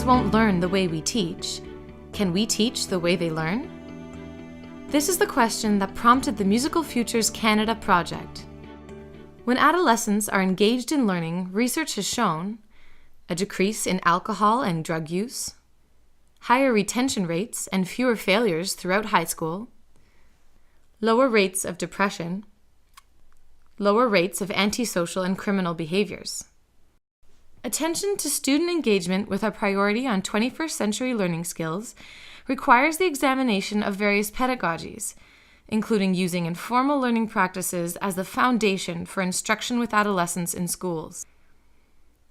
won't learn the way we teach, can we teach the way they learn? This is the question that prompted the Musical Futures Canada project. When adolescents are engaged in learning, research has shown a decrease in alcohol and drug use, higher retention rates and fewer failures throughout high school, lower rates of depression, lower rates of antisocial and criminal behaviors. Attention to student engagement with a priority on 21st century learning skills requires the examination of various pedagogies, including using informal learning practices as the foundation for instruction with adolescents in schools.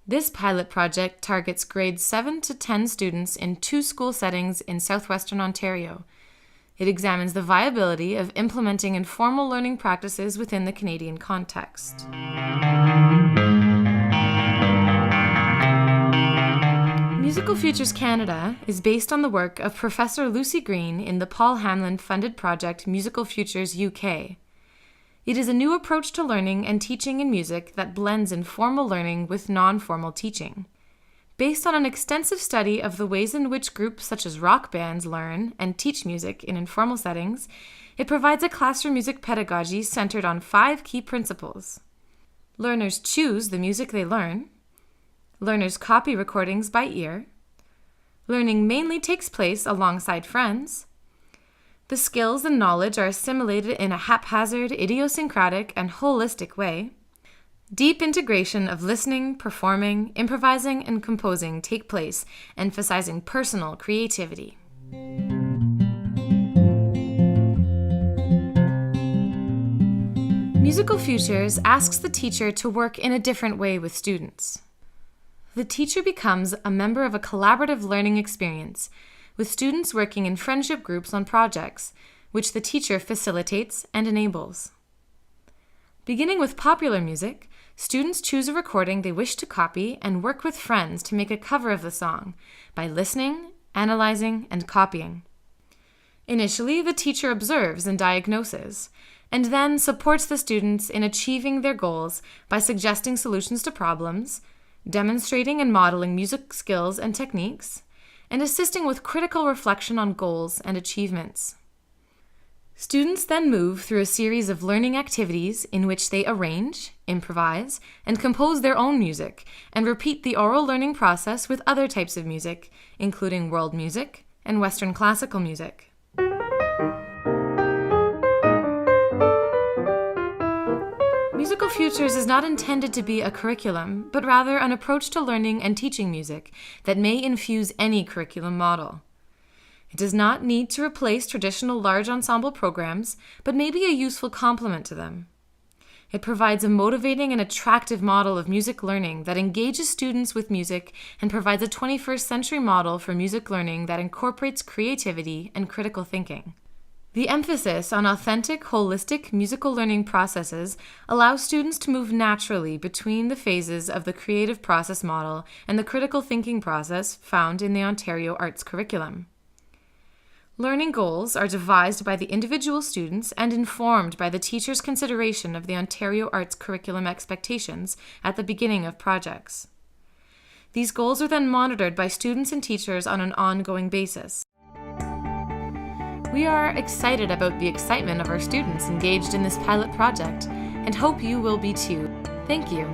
This pilot project targets grades 7 to 10 students in 2 school settings in southwestern Ontario. It examines the viability of implementing informal learning practices within the Canadian context. Musical Futures Canada is based on the work of Professor Lucy Green in the Paul Hamlin-funded project Musical Futures UK. It is a new approach to learning and teaching in music that blends informal learning with non-formal teaching. Based on an extensive study of the ways in which groups such as rock bands learn and teach music in informal settings, it provides a classroom music pedagogy centered on 5 key principles. Learners choose the music they learn. Learners copy recordings by ear. Learning mainly takes place alongside friends. The skills and knowledge are assimilated in a haphazard, idiosyncratic, and holistic way. Deep integration of listening, performing, improvising, and composing take place, emphasizing personal creativity. Musical Futures asks the teacher to work in a different way with students. The teacher becomes a member of a collaborative learning experience, with students working in friendship groups on projects, which the teacher facilitates and enables. Beginning with popular music, students choose a recording they wish to copy and work with friends to make a cover of the song by listening, analyzing, and copying. Initially, the teacher observes and diagnoses, and then supports the students in achieving their goals by suggesting solutions to problems, demonstrating and modeling music skills and techniques, and assisting with critical reflection on goals and achievements. Students then move through a series of learning activities in which they arrange, improvise, and compose their own music, and repeat the oral learning process with other types of music, including world music and Western classical music. Musical Futures is not intended to be a curriculum, but rather an approach to learning and teaching music that may infuse any curriculum model. It does not need to replace traditional large ensemble programs, but may be a useful complement to them. It provides a motivating and attractive model of music learning that engages students with music and provides a 21st century model for music learning that incorporates creativity and critical thinking. The emphasis on authentic, holistic musical learning processes allows students to move naturally between the phases of the creative process model and the critical thinking process found in the Ontario Arts curriculum. Learning goals are devised by the individual students and informed by the teacher's consideration of the Ontario Arts curriculum expectations at the beginning of projects. These goals are then monitored by students and teachers on an ongoing basis. We are excited about the excitement of our students engaged in this pilot project and hope you will be too. Thank you.